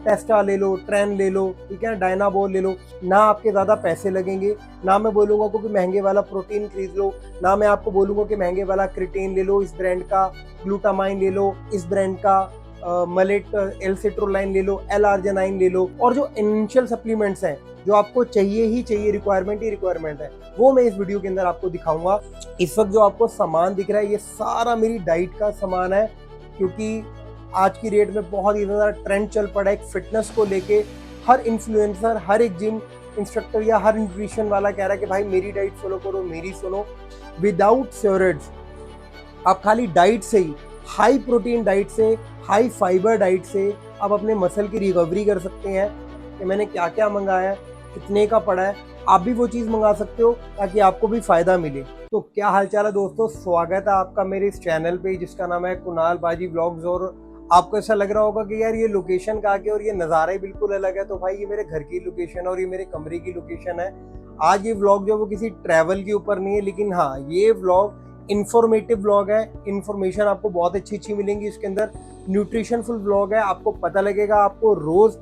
टेस्टा ले लो, ट्रेन ले लो, ठीक है, डायनाबोल ले लो, ना आपके ज़्यादा पैसे लगेंगे, ना मैं बोलूँगा कि महंगे वाला प्रोटीन खरीद लो, ना मैं आपको बोलूँगा कि महंगे वाला क्रिटेन ले लो इस ब्रांड का, ग्लूटामाइन ले लो इस ब्रांड का, मलेट एल-सिट्रोलाइन ले लो, एल-आर्जिनाइन ले लो, और जो एसेंशियल सप्लीमेंट्स हैं जो आपको चाहिए ही चाहिए, रिक्वायरमेंट ही रिक्वायरमेंट है, वो मैं इस वीडियो के अंदर आपको दिखाऊंगा। इस वक्त जो आपको सामान दिख रहा है ये सारा मेरी डाइट का सामान है, क्योंकि आज की डेट में बहुत ही ज़्यादा ट्रेंड चल पड़ा है एक फिटनेस को लेके। हर इन्फ्लुएंसर, हर एक जिम इंस्ट्रक्टर या हर न्यूट्रिशन वाला कह रहा है कि भाई मेरी डाइट फॉलो करो, मेरी सुनो। विदाउट स्टेरॉइड्स आप खाली डाइट से ही, हाई प्रोटीन डाइट से, हाई फाइबर डाइट से आप अपने मसल की रिकवरी कर सकते हैं। कि मैंने क्या क्या मंगाया है, कितने का पड़ा है, आप भी वो चीज़ मंगा सकते हो ताकि आपको भी फ़ायदा मिले। तो क्या हालचाल है दोस्तों, स्वागत है आपका मेरे इस चैनल पे जिसका नाम है कुणाल बाजी व्लॉग्स। और आपको ऐसा लग रहा होगा कि यार ये लोकेशन कहाँ की और ये नज़ारा ही बिल्कुल अलग है। तो भाई ये मेरे घर की लोकेशन है और ये मेरे कमरे की लोकेशन है। आज ये व्लॉग जो वो किसी ट्रैवल के ऊपर नहीं है, लेकिन हाँ ये व्लॉग इन्फॉर्मेटिव व्लॉग है। इन्फॉर्मेशन आपको बहुत अच्छी मिलेंगी इसके अंदर। न्यूट्रिशनफुल व्लॉग है, आपको पता लगेगा आपको रोज़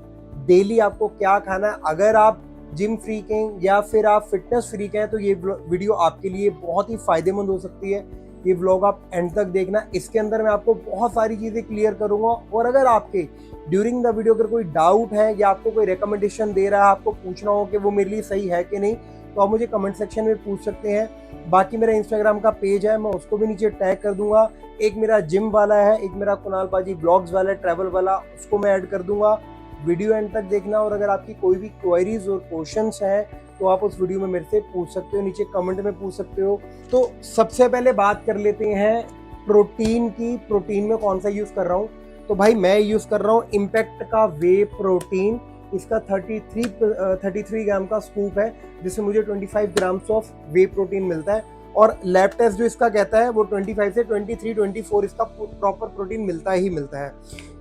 डेली आपको क्या खाना है। अगर आप जिम फ्रीक हैं या फिर आप फिटनेस फ्रीक हैं तो ये वीडियो आपके लिए बहुत ही फायदेमंद हो सकती है। ये व्लॉग आप एंड तक देखना, इसके अंदर मैं आपको बहुत सारी चीज़ें क्लियर करूंगा। और अगर आपके ड्यूरिंग द वीडियो अगर कोई डाउट है या आपको कोई रिकमेंडेशन दे रहा है, आपको पूछना हो कि वो मेरे लिए सही है कि नहीं, तो आप मुझे कमेंट सेक्शन में पूछ सकते हैं। बाकी मेरा इंस्टाग्राम का पेज है, मैं उसको भी नीचे टैग कर दूंगा। एक मेरा जिम वाला है, एक मेरा कुणाल बाजी ब्लॉग्स वाला है ट्रैवल वाला, उसको मैं ऐड कर दूंगा। वीडियो एंड तक देखना, और अगर आपकी कोई भी क्वेरीज और क्वेश्चंस हैं तो आप उस वीडियो में मेरे से पूछ सकते हो, नीचे कमेंट में पूछ सकते हो। तो सबसे पहले बात कर लेते हैं प्रोटीन की। प्रोटीन में कौन सा यूज़ कर रहा हूँ, तो भाई मैं यूज़ कर रहा हूँ इम्पैक्ट का वे प्रोटीन। इसका 33 ग्राम का स्कूप है, जिससे मुझे 25 ग्राम्स ऑफ वे प्रोटीन मिलता है। और लैब टेस्ट जो इसका कहता है वो 25 से 23-24 इसका प्रॉपर प्रोटीन मिलता ही मिलता है।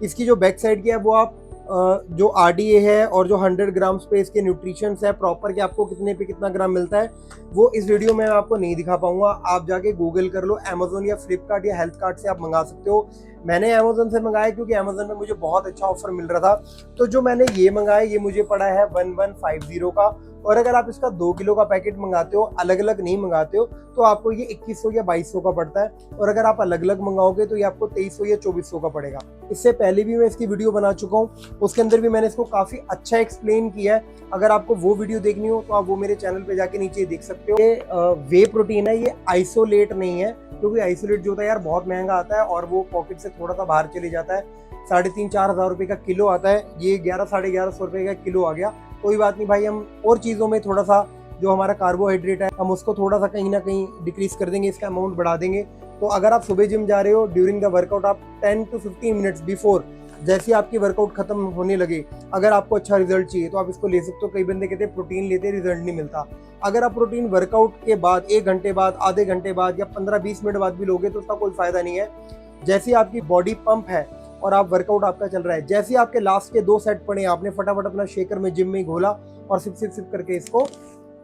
इसकी जो बैक साइड की है वो आप जो RDA है और जो 100 ग्राम पे इसके न्यूट्रिशंस है प्रॉपर कि आपको कितने पे कितना ग्राम मिलता है, वो इस वीडियो में आपको नहीं दिखा पाऊंगा। आप जाके गूगल कर लो, अमेजोन या फ्लिपकार्ट या हेल्थ कार्ट से आप मंगा सकते हो। मैंने अमेजोन से मंगाया क्योंकि अमेजोन में मुझे बहुत अच्छा ऑफर मिल रहा था। तो जो मैंने ये मंगाया ये मुझे पड़ा है 1150 का। और अगर आप इसका 2 किलो का पैकेट मंगाते हो, अलग अलग नहीं मंगाते हो, तो आपको ये 2100 या 2200 का पड़ता है। और अगर आप अलग अलग मंगाओगे तो ये आपको 2300 या 2400 का पड़ेगा। इससे पहले भी मैं इसकी वीडियो बना चुका हूँ, उसके अंदर भी मैंने इसको काफ़ी अच्छा एक्सप्लेन किया है। अगर आपको वो वीडियो देखनी हो तो आप वो मेरे चैनल पे जाके नीचे देख सकते हो। ये वे प्रोटीन है, ये आइसोलेट नहीं है, क्योंकि आइसोलेट जो होता है यार बहुत महंगा आता है और वो पॉकेट से थोड़ा सा बाहर चले जाता है। 3,500-4 हज़ार रुपये का किलो आता है, ये 1100-1150 रुपये का किलो आ गया। कोई बात नहीं भाई, हम और चीज़ों में थोड़ा सा जो हमारा कार्बोहाइड्रेट है हम उसको थोड़ा सा कहीं ना कहीं डिक्रीज कर देंगे, इसका अमाउंट बढ़ा देंगे। तो अगर आप सुबह जिम जा रहे हो, ड्यूरिंग द वर्कआउट आप 10 to 15 मिनट्स बिफोर, जैसे आपकी वर्कआउट खत्म होने लगे, अगर आपको अच्छा रिजल्ट चाहिए तो आप इसको ले सकते हो। कई बंदे कहते हैं प्रोटीन लेते रिजल्ट नहीं मिलता। अगर आप प्रोटीन वर्कआउट के बाद 1 घंटे बाद, आधे घंटे बाद या 15-20 मिनट बाद भी लोगे तो उसका कोई फायदा नहीं है। जैसे आपकी बॉडी पंप है और आप वर्कआउट आपका चल रहा है, जैसे आपके लास्ट के 2 सेट पड़े, आपने फटाफट अपना शेकर में जिम में घोला और सिप करके इसको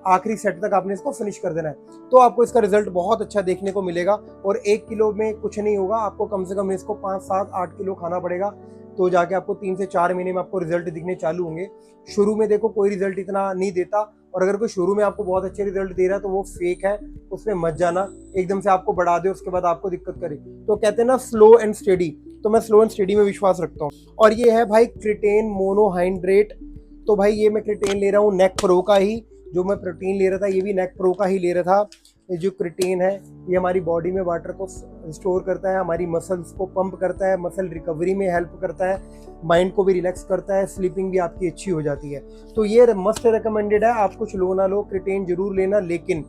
आखिरी सेट तक आपने इसको फिनिश कर देना है, तो आपको इसका रिजल्ट बहुत अच्छा देखने को मिलेगा। और 1 किलो में कुछ नहीं होगा, आपको कम से कम इसको 5, 7, 8 किलो खाना पड़ेगा, तो जाके आपको 3 से 4 महीने में आपको रिजल्ट दिखने चालू होंगे। शुरू में देखो कोई रिजल्ट इतना नहीं देता, और अगर कोई शुरू में आपको बहुत अच्छे रिजल्ट दे रहा है तो वो फेक है, उसमें मत जाना। एकदम से आपको बढ़ा दे उसके बाद आपको दिक्कत करे। तो कहते हैं ना स्लो एंड स्टेडी, तो मैं स्लो एंड स्टेडी में विश्वास रखता हूँ। और ये है भाई क्रिटेन मोनोहाइड्रेट। तो भाई ये मैं क्रिटेन ले रहा हूँ नेक प्रो का ही, जो मैं प्रोटीन ले रहा था ये भी नेक प्रो का ही ले रहा था। ये जो क्रिटेन है ये हमारी बॉडी में वाटर को स्टोर करता है, हमारी मसल्स को पंप करता है, मसल रिकवरी में हेल्प करता है, माइंड को भी रिलैक्स करता है, स्लीपिंग भी आपकी अच्छी हो जाती है। तो ये मस्ट रिकमेंडेड है, आप कुछ लो ना लो क्रिटेन जरूर लेना। लेकिन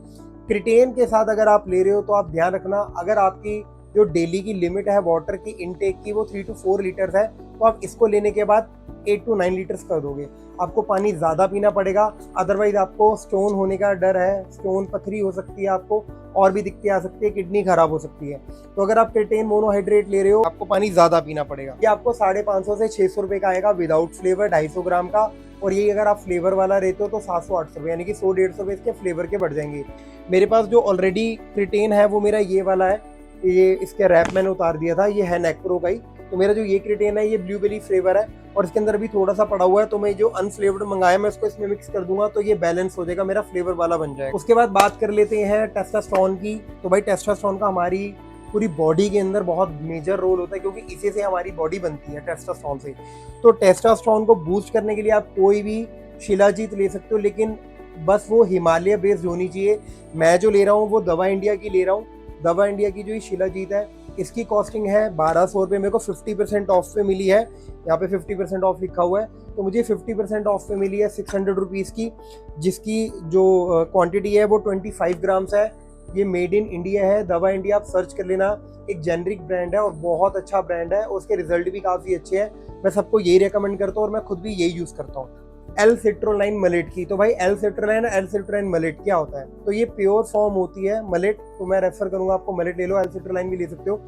क्रिटेन के साथ अगर आप ले रहे हो तो आप ध्यान रखना, अगर आपकी जो डेली की लिमिट है वाटर की इनटेक की वो 3 to 4 लीटर्स है, तो आप इसको लेने के बाद 8 to 9 लीटर्स कर दोगे। आपको पानी ज़्यादा पीना पड़ेगा, अदरवाइज आपको स्टोन होने का डर है, स्टोन पथरी हो सकती है, आपको और भी दिक्कतें आ सकती है, किडनी खराब हो सकती है। तो अगर आप क्रिटेन मोनोहाइड्रेट ले रहे हो आपको पानी ज़्यादा पीना पड़ेगा। ये आपको 550 से 600 रुपये का आएगा विदाउट फ्लेवर, 250 ग्राम का। और ये अगर आप फ्लेवर वाला रहते हो तो 700-800 रुपये, यानी कि 100-150 रुपये इसके फ्लेवर के बढ़ जाएंगे। मेरे पास जो ऑलरेडी क्रिटेन है वो मेरा ये वाला है, ये इसके रैप मैंने उतार दिया था, ये है नेक प्रो का ही। तो मेरा जो ये क्रिटेन है ये ब्लूबेरी फ्लेवर है और इसके अंदर भी थोड़ा सा पड़ा हुआ है, तो मैं जो अनफ्लेवर्ड मंगाया मैं उसको इसमें मिक्स कर दूंगा तो ये बैलेंस हो जाएगा, मेरा फ्लेवर वाला बन जाएगा। उसके बाद बात कर लेते हैं टेस्टोस्टेरोन की। तो भाई टेस्टोस्टेरोन का हमारी पूरी बॉडी के अंदर बहुत मेजर रोल होता है, क्योंकि इसी से हमारी बॉडी बनती है, टेस्टोस्टेरोन से। तो टेस्टोस्टेरोन को बूस्ट करने के लिए आप कोई भी शिलाजीत ले सकते हो, लेकिन बस वो हिमालय बेस्ड होनी चाहिए। मैं जो ले रहा हूँ वो दवा इंडिया की ले रहा हूँ। दवा इंडिया की जो ये शिलाजीत है इसकी कॉस्टिंग है 1200 रुपये, मेरे को 50% ऑफ पे मिली है। यहाँ पे 50% ऑफ लिखा हुआ है, तो मुझे 50% ऑफ पे मिली है 600 रुपीज़ की, जिसकी जो क्वांटिटी है वो 25 ग्राम्स है। ये मेड इन इंडिया है, दवा इंडिया आप सर्च कर लेना। एक जेनरिक ब्रांड है और बहुत अच्छा ब्रांड है, उसके रिजल्ट भी काफ़ी अच्छे हैं। मैं सबको यही रेकमेंड करता हूँ और मैं खुद भी यही यूज़ करता हूँ। L-citrulline मलेट की। तो भाई L-citrulline मलेट क्या होता है? तो ये प्योर फॉर्म होती है मलेट, तो मैं रेफर करूंगा आपको मलेट ले लो, L-citrulline भी ले सकते हो,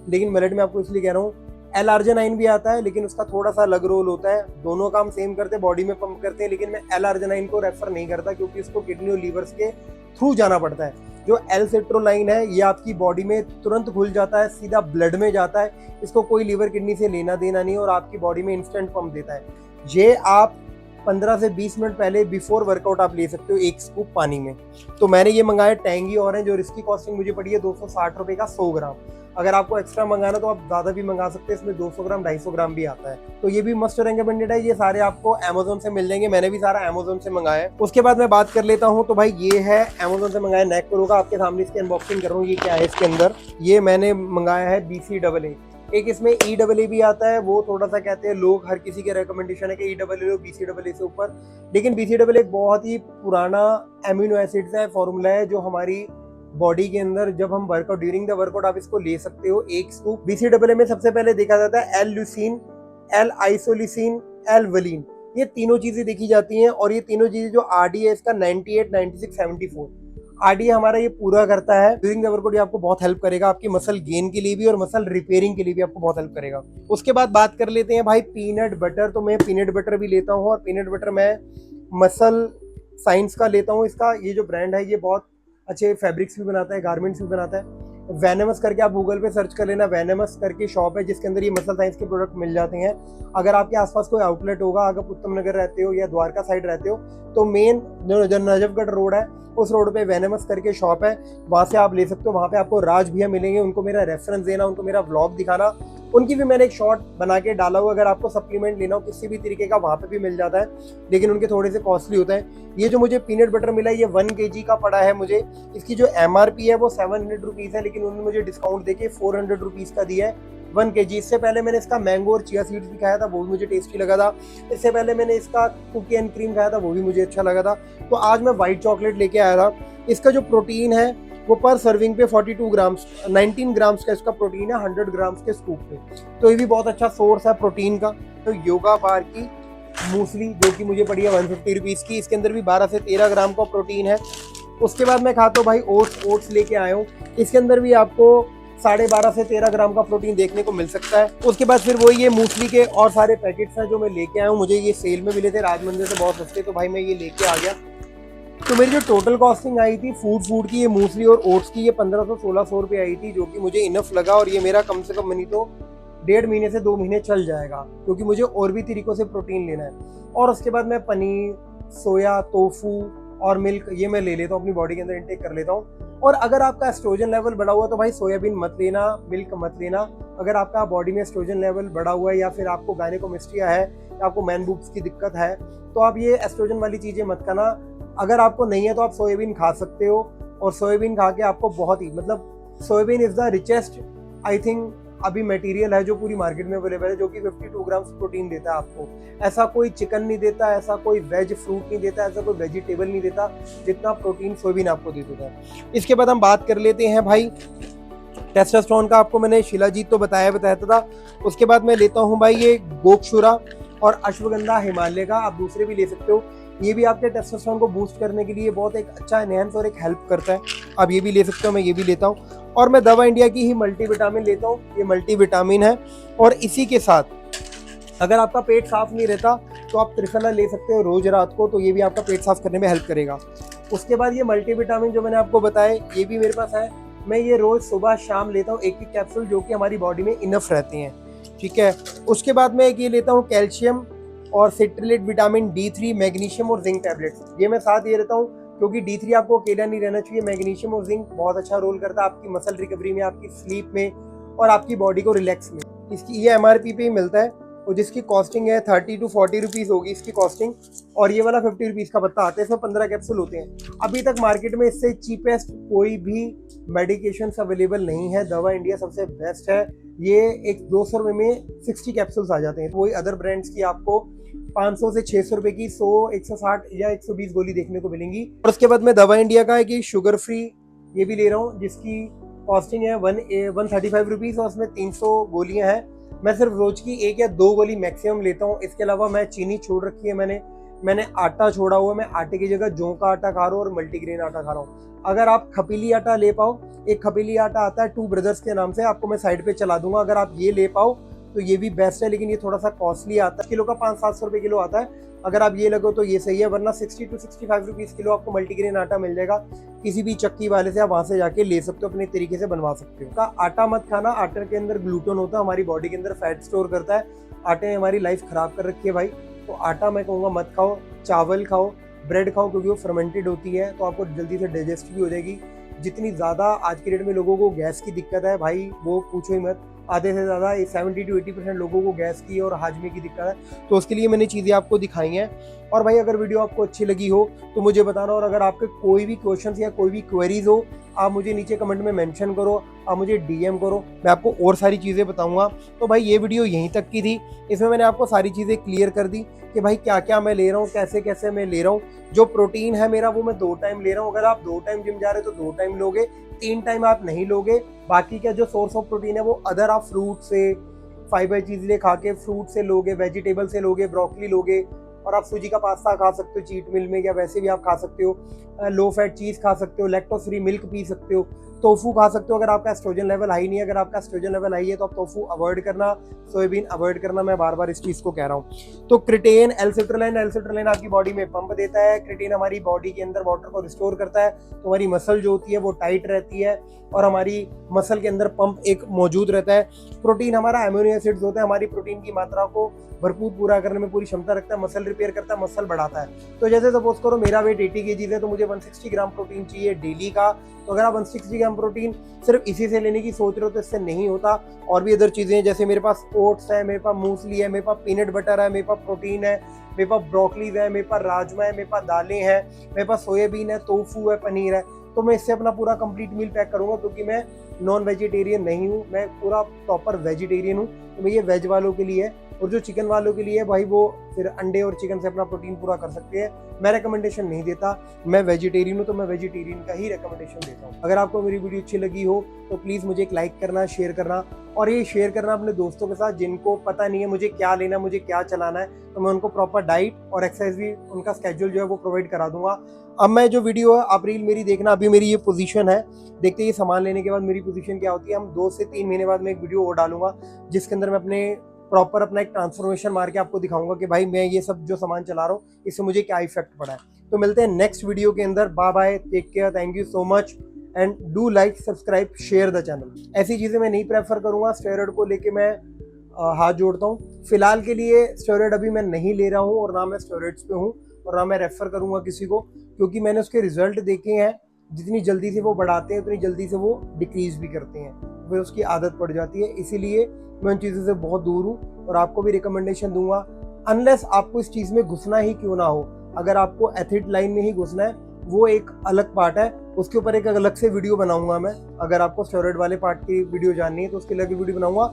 लेकिन मलेट में आपको इसलिए कह रहा हूँ। L-arginine भी आता है लेकिन उसका थोड़ा सा अलग रोल होता है, दोनों काम सेम करते हैं, बॉडी में पंप करते हैं, लेकिन मैं L-arginine को रेफर नहीं करता क्योंकि इसको किडनी और लीवर्स के थ्रू जाना पड़ता है। जो L-citrulline है ये आपकी बॉडी में तुरंत घुल जाता है, सीधा ब्लड में जाता है, इसको कोई लीवर किडनी से लेना देना नहीं और आपकी बॉडी में इंस्टेंट पंप देता है। ये आप 15 से 20 मिनट पहले बिफोर वर्कआउट आप ले सकते हो 1 स्कूप पानी में। तो मैंने ये मंगाया टैंगी ऑरेंज और इसकी कॉस्टिंग मुझे पड़ी है 260 रुपये का 100 ग्राम। अगर आपको एक्स्ट्रा मंगाना तो आप ज़्यादा भी मंगा सकते हैं, इसमें 200 ग्राम 250 ग्राम भी आता है। तो ये भी मस्ट रेकमेंडेड है, ये सारे आपको अमेजोन से मिल जाएंगे, मैंने भी सारा अमेजोन से मंगाया है। उसके बाद मैं बात कर लेता हूँ, तो भाई ये है अमेजोन से मंगाया नेक प्रो का, आपके सामने इसकी अनबॉक्सिंग कर रहा हूँ। ये क्या है इसके अंदर, ये मैंने मंगाया है BCAA। एक इसमें EAA भी आता है, वो थोड़ा सा कहते हैं लोग, हर किसी के रिकमेंडेशन है कि EAA लो BCAA से ऊपर, लेकिन BCAA एक बहुत ही पुराना एमिनो एसिड्स है, फॉर्मूला है जो हमारी बॉडी के अंदर जब हम वर्कआउट ड्यूरिंग द वर्कआउट आप इसको ले सकते हो 1 स्कूप। BCAA में सबसे पहले देखा जाता है L-ल्यूसीन, L-आइसोलिसिन, L-वलीन, ये तीनों चीजें देखी जाती हैं और ये तीनों चीजें जो RD है इसका 98, 96, 74 RD हमारा ये पूरा करता है। ड्यूरिंग द वर्कआउट ये आपको बहुत हेल्प करेगा, आपकी मसल गेन के लिए भी और मसल रिपेयरिंग के लिए भी आपको बहुत हेल्प करेगा। उसके बाद बात कर लेते हैं भाई पीनट बटर। तो मैं पीनट बटर भी लेता हूँ और पीनट बटर मैं मसल साइंस का लेता हूँ। इसका ये जो ब्रांड है ये बहुत अच्छे फैब्रिक्स भी बनाता है, गारमेंट्स भी बनाता है। वेनेमस करके आप गूगल पे सर्च कर लेना, वेनेमस करके शॉप है जिसके अंदर ये मसल साइंस के प्रोडक्ट मिल जाते हैं। अगर आपके आसपास कोई आउटलेट होगा, अगर उत्तम नगर रहते हो या द्वारका साइड रहते हो, तो मेन जो नजफगढ़ रोड है उस रोड पे वेनेमस करके शॉप है, वहाँ से आप ले सकते हो। वहाँ पे आपको राज भैया मिलेंगे, उनको मेरा रेफरेंस देना, उनको मेरा व्लॉग दिखाना, उनकी भी मैंने एक शॉर्ट बना के डाला हुआ। अगर आपको सप्लीमेंट लेना हो किसी भी तरीके का वहाँ पे भी मिल जाता है, लेकिन उनके थोड़े से कॉस्टली होता है। ये जो मुझे पीनट बटर मिला है ये 1 kg का पड़ा है मुझे। इसकी जो MRP है वो 700 रुपीज़ है, लेकिन उन्होंने मुझे डिस्काउंट देके 400 रुपीज़ का दिया है 1 kg। इससे पहले मैंने इसका मैंगो और चिया सीड्स भी खाया था, वो भी मुझे टेस्टी लगा था। इससे पहले मैंने इसका कुकी एंड क्रीम खाया था, वो भी मुझे अच्छा लगा था। तो आज मैं व्हाइट चॉकलेट लेके आया था। इसका जो प्रोटीन है वो पर सर्विंग पे 42 ग्राम्स 19 ग्राम्स का इसका प्रोटीन है 100 ग्राम्स के स्कूप पे, तो ये भी बहुत अच्छा सोर्स है प्रोटीन का। तो योगा बार की मूसली जो कि मुझे पड़ी है 150 रुपीज़ की, इसके अंदर भी 12 से 13 ग्राम का प्रोटीन है। उसके बाद मैं खाता हूँ भाई ओट्स लेके आया हूँ, इसके अंदर भी आपको 12.5 से 13 ग्राम का प्रोटीन देखने को मिल सकता है। उसके बाद फिर वही ये मूसली के और सारे पैकेट्स हैं जो मैं लेके आया हूँ, मुझे ये सेल में मिले थे राजमंदिर से बहुत सस्ते, तो भाई मैं ये लेके आ गया। तो मेरी जो टोटल कॉस्टिंग आई थी फूड की, ये मूसली और ओट्स की, ये 1500-1600 रुपये आई थी, जो कि मुझे इनफ लगा और ये मेरा कम से कम नहीं तो 1.5 महीने से 2 महीने चल जाएगा, क्योंकि मुझे और भी तरीकों से प्रोटीन लेना है। और उसके बाद मैं पनीर, सोया, टोफू और मिल्क ये मैं ले लेता हूँ, अपनी बॉडी के अंदर इंटेक कर लेता हूँ। और अगर आपका एस्ट्रोजन लेवल बढ़ा हुआ है तो भाई सोयाबीन मत लेना, मिल्क मत लेना। अगर आपका बॉडी में एस्ट्रोजन लेवल बढ़ा हुआ है या फिर आपको गायनेकोमेस्ट्रिया है या आपको मैन बूब्स की दिक्कत है, तो आप ये एस्ट्रोजन वाली चीज़ें मत करना। अगर आपको नहीं है तो आप सोयाबीन खा सकते हो, और सोयाबीन खा के आपको बहुत ही soybean is the richest I think अभी मटेरियल है जो पूरी मार्केट में अवेलेबल है, जो कि 52 ग्राम्स प्रोटीन देता है आपको। ऐसा कोई चिकन नहीं देता, ऐसा कोई वेज फ्रूट नहीं देता, ऐसा कोई वेजिटेबल नहीं देता जितना प्रोटीन सोयाबीन आपको दे देता है। इसके बाद हम बात कर लेते हैं भाई टेस्टोस्टेरोन का। आपको मैंने शिलाजीत तो बताया था। उसके बाद मैं लेता हूँ भाई ये गोक्षुरा और अश्वगंधा हिमालय का, आप दूसरे भी ले सकते हो। ये भी आपके टेस्टोस्टेरोन को बूस्ट करने के लिए बहुत एक अच्छा एनहेंस और एक हेल्प करता है, आप ये भी ले सकते हो, मैं ये भी लेता हूँ। और मैं दवा इंडिया की ही मल्टीविटामिन लेता हूँ, ये मल्टीविटामिन है। और इसी के साथ अगर आपका पेट साफ नहीं रहता तो आप त्रिफला ले सकते हो रोज रात को, तो ये भी आपका पेट साफ करने में हेल्प करेगा। उसके बाद ये मल्टीविटामिन जो मैंने आपको बताया ये भी मेरे पास है, मैं ये रोज सुबह शाम लेता हूँ एक कैप्सूल, जो कि हमारी बॉडी में इनफ रहते हैं। ठीक है। उसके बाद मैं एक ये लेता हूँ कैल्शियम और सिट्रिलेट विटामिन D3, मैग्नीशियम और जिंक टैबलेट्स। ये मैं साथ ये रहता हूँ क्योंकि D3 आपको अकेला नहीं रहना चाहिए। मैग्नीशियम और जिंक बहुत अच्छा रोल करता है आपकी मसल रिकवरी में, आपकी स्लीप में और आपकी बॉडी को रिलैक्स में। इसकी ये MRP पे ही मिलता है और जिसकी कॉस्टिंग है 30 to 40 रुपीज़ होगी इसकी कॉस्टिंग, और ये वाला 50 रुपीज़ का पत्ता आता है। इसमें 15 कैप्सूल होते हैं। अभी तक मार्केट में इससे चीपेस्ट कोई भी मेडिकेशन अवेलेबल नहीं है। दवा इंडिया सबसे बेस्ट है। ये एक 200 रुपये में 60 कैप्सूल्स आ जाते हैं। वही अदर ब्रांड्स की आपको 500 से 600 रुपये की 100, 160 या 120 गोली देखने को मिलेंगी। और उसके बाद मैं दवा इंडिया का है कि शुगर फ्री ये भी ले रहा हूँ, जिसकी कॉस्टिंग है 135 रुपीज़ और उसमें 300 गोलियाँ हैं। मैं सिर्फ रोज की 1 या 2 गोली मैक्सिमम लेता हूँ। इसके अलावा मैं चीनी छोड़ रखी है, मैंने आटा छोड़ा हुआ है। मैं आटे की जगह जौ का आटा खा रहा हूँ और मल्टीग्रेन आटा खा रहा हूँ। अगर आप खपीली आटा ले पाओ, एक खपीली आटा आता है टू ब्रदर्स के नाम से, आपको मैं साइड पे चला दूंगा। अगर आप ये ले पाओ तो ये भी बेस्ट है, लेकिन ये थोड़ा सा कॉस्टली आता है। किलो का 500-700 रुपये किलो आता है। अगर आप ये लगो तो ये सही है, वरना 60 to 65 रुपीज़ किलो आपको मल्टीग्रेन आटा मिल जाएगा। किसी भी चक्की वाले से आप वहाँ से जाके ले सकते हो, अपने तरीके से बनवा सकते हो। का आटा मत खाना, आटे के अंदर ग्लूटेन होता है, हमारी बॉडी के अंदर फैट स्टोर करता है। आटे ने हमारी लाइफ खराब कर रखी है भाई, तो आटा मैं कहूँगा मत खाओ। चावल खाओ, ब्रेड खाओ, क्योंकि वो फर्मेंटेड होती है तो आपको जल्दी से डाइजेस्ट भी हो जाएगी। जितनी ज़्यादा आज की डेट में लोगों को गैस की दिक्कत है भाई, वो पूछो ही मत। आधे से ज़्यादा 70 to 80% लोगों को गैस की और हाजमे की दिक्कत है, तो उसके लिए मैंने चीज़ें आपको दिखाई हैं। और भाई अगर वीडियो आपको अच्छी लगी हो तो मुझे बताना, और अगर आपके कोई भी क्वेश्चंस या कोई भी क्वेरीज हो आप मुझे नीचे कमेंट में मेंशन करो, आप मुझे DM करो, मैं आपको और सारी चीज़ें बताऊंगा। तो भाई ये वीडियो यहीं तक की थी। इसमें मैंने आपको सारी चीज़ें क्लियर कर दी कि भाई क्या क्या मैं ले रहा हूँ, कैसे कैसे मैं ले रहा हूँ। जो प्रोटीन है मेरा वो मैं 2 टाइम ले रहा हूँ। अगर आप 2 टाइम जिम जा रहे हो तो 2 टाइम लोगे, 3 टाइम आप नहीं लोगे। बाकी का जो सोर्स ऑफ प्रोटीन है वो अदर आप फ्रूट से, फाइबर चीज़ें खा के, फ्रूट से लोगे, वेजिटेबल से लोगे, ब्रोकली लोगे, और आप सूजी का पास्ता खा सकते हो चीट मील में, या वैसे भी आप खा सकते हो। लो फैट चीज़ खा सकते हो, लैक्टोज फ्री मिल्क पी सकते हो, टोफू खा सकते हो अगर आपका एस्ट्रोजन लेवल हाई नहीं है। अगर आपका एस्ट्रोजन लेवल हाई है तो आप टोफू अवॉइड करना, सोयाबीन अवॉइड करना। मैं बार बार इस चीज़ को कह रहा हूँ। तो क्रिटेन, एल-सिट्रोलाइन आपकी बॉडी में पंप देता है। क्रिटेन हमारी बॉडी के अंदर वाटर को रिस्टोर करता है, तो हमारी मसल जो होती है वो टाइट रहती है और हमारी मसल के अंदर पंप एक मौजूद रहता है। प्रोटीन हमारा अमीनो एसिड्स होता है, हमारी प्रोटीन की मात्रा को भरपूर पूरा करने में पूरी क्षमता रखता है। मसल रिपेयर करता है, मसल बढ़ाता है। तो जैसे सपोज करो मेरा वेट 80 kg है तो मुझे 160 ग्राम प्रोटीन चाहिए डेली का। तो अगर आप 160 ग्राम प्रोटीन सिर्फ इसी से लेने की सोच रहे हो तो इससे नहीं होता। और भी अदर चीज़ें हैं, जैसे मेरे पास ओट्स है, मेरे पास मूसली है, मेरे पास पीनट बटर है, मेरे पास प्रोटीन है, मेरे पास ब्रोकलीज है, मेरे पास राजमा है, मेरे पास दालें हैं, मेरे पास सोयाबीन है, टोफू है, पनीर है। तो मैं इससे अपना पूरा कंप्लीट मील पैक करूंगा, क्योंकि मैं नॉन वेजिटेरियन नहीं हूँ, मैं पूरा प्रॉपर वेजिटेरियन हूँ। तो मैं ये वेज वालों के लिए है, और जो चिकन वालों के लिए है भाई वो फिर अंडे और चिकन से अपना प्रोटीन पूरा कर सकते हैं। मैं रिकमेंडेशन नहीं देता, मैं वेजिटेरियन हूँ तो मैं वेजिटेरियन का ही रिकमेंडेशन देता हूँ। अगर आपको मेरी वीडियो अच्छी लगी हो तो प्लीज़ मुझे एक लाइक करना, शेयर करना, और ये शेयर करना अपने दोस्तों के साथ जिनको पता नहीं है मुझे क्या लेना, मुझे क्या चलाना है। तो मैं उनको प्रॉपर डाइट और एक्सरसाइज भी, उनका स्केड्यूल जो है वो प्रोवाइड करा दूंगा। अब मैं जो वीडियो है आप रील मेरी देखना, अभी मेरी ये पोजीशन है, देखते ये सामान लेने के बाद मेरी पोजीशन क्या होती है। हम 2 से 3 महीने बाद मैं एक वीडियो और डालूंगा जिसके अंदर मैं अपने प्रॉपर अपना एक ट्रांसफॉर्मेशन मार के आपको दिखाऊंगा कि भाई मैं ये सब जो सामान चला रहा हूँ इससे मुझे क्या इफेक्ट पड़ा है। तो मिलते हैं नेक्स्ट वीडियो के अंदर। Bye bye, take care, thank you so much, and do like, subscribe, share the channel. ऐसी चीज़ें मैं नहीं प्रेफर करूँगा। स्टेरॉइड को लेके मैं हाथ जोड़ता हूँ। फिलहाल के लिए स्टेरॉइड अभी मैं नहीं ले रहा हूँ, और ना मैं स्टेरॉइड्स पे हूँ, और ना मैं रेफर करूँगा किसी को, क्योंकि मैंने उसके रिजल्ट देखे हैं। जितनी जल्दी से वो बढ़ाते हैं उतनी जल्दी से वो डिक्रीज भी करते हैं, फिर उसकी आदत पड़ जाती है। इसीलिए मैं उन चीज़ों से बहुत दूर हूँ, और आपको भी रिकमेंडेशन दूंगा, अनलेस आपको इस चीज़ में घुसना ही क्यों ना हो। अगर आपको एथलीट लाइन में ही घुसना है वो एक अलग पार्ट है, उसके ऊपर एक अलग से वीडियो बनाऊंगा मैं। अगर आपको स्टेरॉइड वाले पार्ट की वीडियो जाननी है तो उसके अलग वीडियो बनाऊंगा।